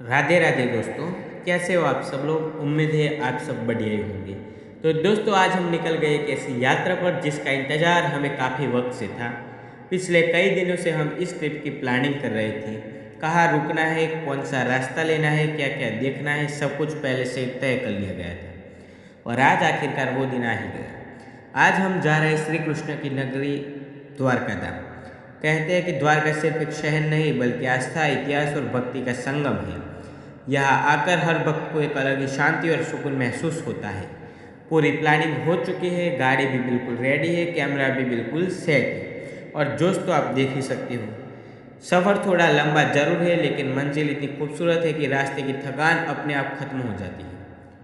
राधे राधे दोस्तों। कैसे हो आप सब लोग। उम्मीद है आप सब बढ़िया ही होंगे। तो दोस्तों आज हम निकल गए एक ऐसी यात्रा पर जिसका इंतज़ार हमें काफ़ी वक्त से था। पिछले कई दिनों से हम इस ट्रिप की प्लानिंग कर रहे थे। कहाँ रुकना है, कौन सा रास्ता लेना है, क्या क्या देखना है, सब कुछ पहले से तय कर लिया गया था। और आज आखिरकार वो दिन आ ही गया। आज हम जा रहे हैं श्री कृष्ण की नगरी द्वारका धाम। कहते हैं कि द्वारका सिर्फ एक शहर नहीं बल्कि आस्था, इतिहास और भक्ति का संगम है। यहाँ आकर हर भक्त को एक अलग ही शांति और सुकून महसूस होता है। पूरी प्लानिंग हो चुकी है, गाड़ी भी बिल्कुल रेडी है, कैमरा भी बिल्कुल सेट है और जोश तो आप देख ही सकते हो। सफ़र थोड़ा लंबा जरूर है लेकिन मंजिल इतनी खूबसूरत है कि रास्ते की थकान अपने आप खत्म हो जाती है।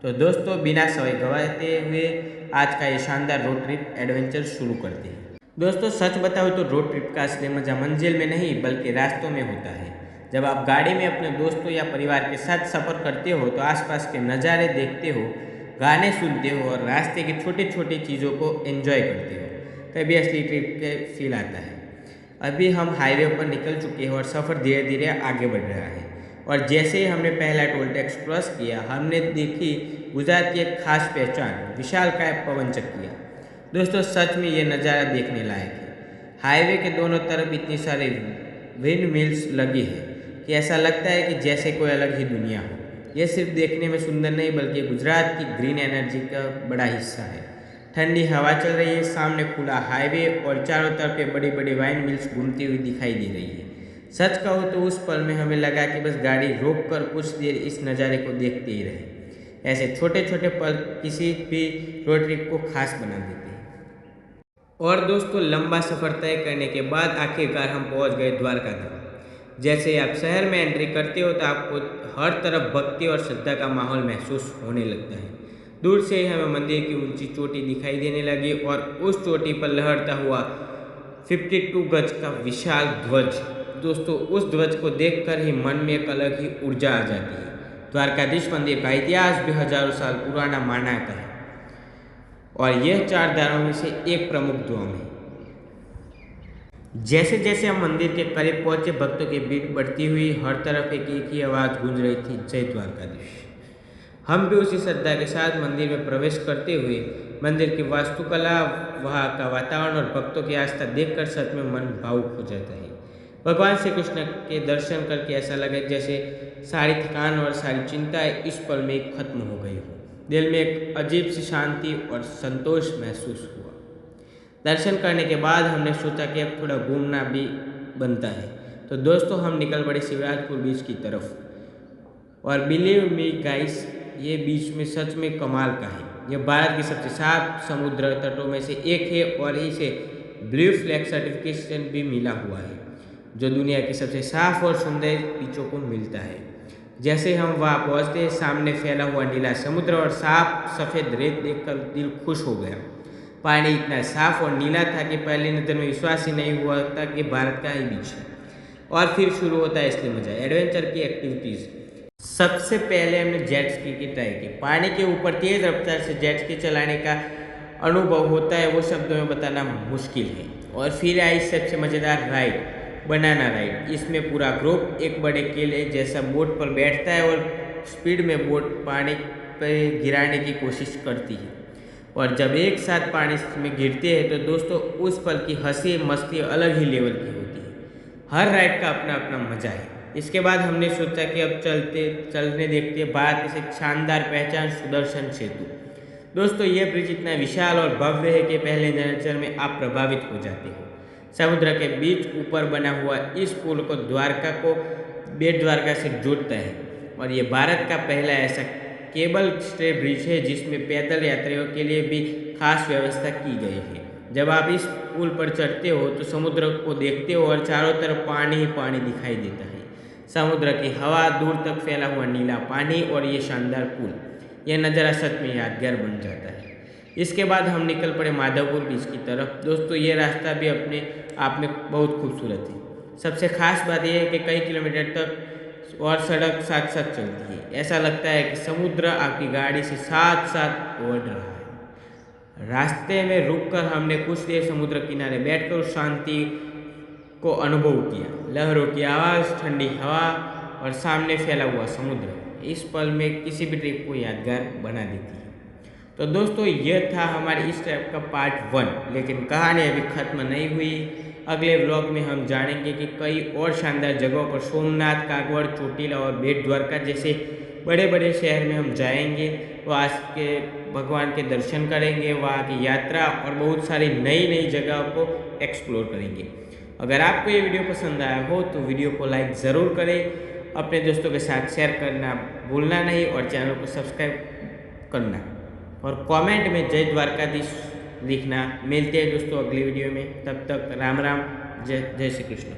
तो दोस्तों बिना समय गंवाते हुए आज का ये शानदार रोड ट्रिप एडवेंचर शुरू करते हैं। दोस्तों सच बताओ तो रोड ट्रिप का असली मज़ा मंजिल में नहीं बल्कि रास्तों में होता है। जब आप गाड़ी में अपने दोस्तों या परिवार के साथ सफ़र करते हो तो आसपास के नज़ारे देखते हो, गाने सुनते हो और रास्ते की छोटी छोटी चीज़ों को एंजॉय करते हो, तभी असली ट्रिप के फील आता है। अभी हम हाईवे पर निकल चुके हैं और सफ़र धीरे धीरे आगे बढ़ रहा है। और जैसे ही हमने पहला टोल टैक्स क्रॉस किया हमने देखी गुजरात की एक खास पहचान विशालकाय पवन चक्कियाँ। दोस्तों सच में ये नज़ारा देखने लायक है। हाईवे के दोनों तरफ इतनी सारी विंड मिल्स लगी है कि ऐसा लगता है कि जैसे कोई अलग ही दुनिया हो। यह सिर्फ देखने में सुंदर नहीं बल्कि गुजरात की ग्रीन एनर्जी का बड़ा हिस्सा है। ठंडी हवा चल रही है, सामने खुला हाईवे और चारों तरफ ये बड़ी बड़ी वाइन मिल्स घूमती हुई दिखाई दे रही है। सच कहूँ तो उस पल में हमें लगा कि बस गाड़ी रोक कर कुछ देर इस नज़ारे को देखते ही रहे। ऐसे छोटे छोटे पल किसी भी रोड ट्रिप को खास बना देते हैं। और दोस्तों लंबा सफ़र तय करने के बाद आखिरकार हम पहुंच गए द्वारका धाम। जैसे ही आप शहर में एंट्री करते हो तो आपको हर तरफ भक्ति और श्रद्धा का माहौल महसूस होने लगता है। दूर से ही हमें मंदिर की ऊंची चोटी दिखाई देने लगी और उस चोटी पर लहरता हुआ 52 गज का विशाल ध्वज। दोस्तों उस ध्वज को देखकर ही मन में एक अलग ही ऊर्जा आ जाती है। द्वारकाधीश मंदिर का इतिहास भी हजारों साल पुराना माना जाता है और यह चार धामों में से एक प्रमुख धाम है। जैसे जैसे हम मंदिर के करीब पहुंचे भक्तों की भीड़ बढ़ती हुई, हर तरफ एक ही आवाज़ गूंज रही थी, जय द्वारकाधीश। हम भी उसी श्रद्धा के साथ मंदिर में प्रवेश करते हुए मंदिर की वास्तुकला, वहाँ का वातावरण और भक्तों की आस्था देखकर सच में मन भावुक हो जाता है। भगवान श्री कृष्ण के दर्शन करके ऐसा लगे जैसे सारी थकान और सारी चिंताएं इस पल में खत्म हो गई हो। दिल में एक अजीब सी शांति और संतोष महसूस हुआ। दर्शन करने के बाद हमने सोचा कि अब थोड़ा घूमना भी बनता है। तो दोस्तों हम निकल पड़े शिवराजपुर बीच की तरफ। और बिलीव मी गाइस, ये बीच में सच में कमाल का है। यह भारत की सबसे साफ समुद्र तटों में से एक है और इसे ब्लू फ्लैग सर्टिफिकेशन भी मिला हुआ है, जो दुनिया की सबसे साफ और सुंदर बीचों को मिलता है। जैसे हम वहाँ पहुँचते हैं सामने फैला हुआ नीला समुद्र और साफ सफ़ेद रेत देखकर दिल खुश हो गया। पानी इतना साफ और नीला था कि पहली नज़र में विश्वास ही नहीं हुआ था कि भारत का ही बीच है। और फिर शुरू होता है इसलिए मजा, एडवेंचर की एक्टिविटीज़। सबसे पहले हमने जेट स्की की ट्राई की। पानी के ऊपर तेज़ रफ्तार से जेट स्की चलाने का अनुभव होता है वो शब्दों में बताना मुश्किल है। और फिर आई सबसे मज़ेदार राइड, बनाना राइड। इसमें पूरा ग्रुप एक बड़े केले जैसा बोट पर बैठता है और स्पीड में बोट पानी पर गिराने की कोशिश करती है। और जब एक साथ पानी में गिरते हैं तो दोस्तों उस पल की हंसी मस्ती अलग ही लेवल की होती है। हर राइड का अपना अपना मजा है। इसके बाद हमने सोचा कि अब चलने देखते भारत की एक शानदार पहचान सुदर्शन सेतु। दोस्तों ये ब्रिज इतना विशाल और भव्य है कि पहले नजर में आप प्रभावित हो जाते हो। समुद्र के बीच ऊपर बना हुआ इस पुल को द्वारका को बेट द्वारका से जोड़ता है और ये भारत का पहला ऐसा केबल स्टे ब्रिज है जिसमें पैदल यात्रियों के लिए भी खास व्यवस्था की गई है। जब आप इस पुल पर चढ़ते हो तो समुद्र को देखते हो और चारों तरफ पानी ही पानी दिखाई देता है। समुद्र की हवा, दूर तक फैला हुआ नीला पानी और ये शानदार पुल, यह नज़ारा सच में यादगार बन जाता है। इसके बाद हम निकल पड़े माधवपुर बीच की तरफ। दोस्तों ये रास्ता भी अपने आप में बहुत खूबसूरत है। सबसे खास बात यह है कि कई किलोमीटर तक और सड़क साथ साथ चलती है। ऐसा लगता है कि समुद्र आपकी गाड़ी से साथ साथ ओढ़ रहा है। रास्ते में रुककर हमने कुछ देर समुद्र किनारे बैठकर उस शांति को अनुभव किया। लहरों की आवाज़, ठंडी हवा और सामने फैला हुआ समुद्र इस पल में किसी भी ट्रिप को यादगार बना देती है। तो दोस्तों यह था हमारे इस ट्रिप का पार्ट 1, लेकिन कहानी अभी ख़त्म नहीं हुई। अगले व्लॉग में हम जानेंगे कि कई और शानदार जगहों पर सोमनाथ, कागवड़, चोटीला और बेट द्वारका जैसे बड़े बड़े शहर में हम जाएंगे, वहाँ के भगवान के दर्शन करेंगे, वहाँ की यात्रा और बहुत सारी नई नई जगहों को एक्सप्लोर करेंगे। अगर आपको ये वीडियो पसंद आया हो तो वीडियो को लाइक ज़रूर करें, अपने दोस्तों के साथ शेयर करना भूलना नहीं और चैनल को सब्सक्राइब करना और कमेंट में जय द्वारकाधीश लिखना। मिलते हैं दोस्तों अगली वीडियो में, तब तक राम राम, जय जय श्री कृष्ण।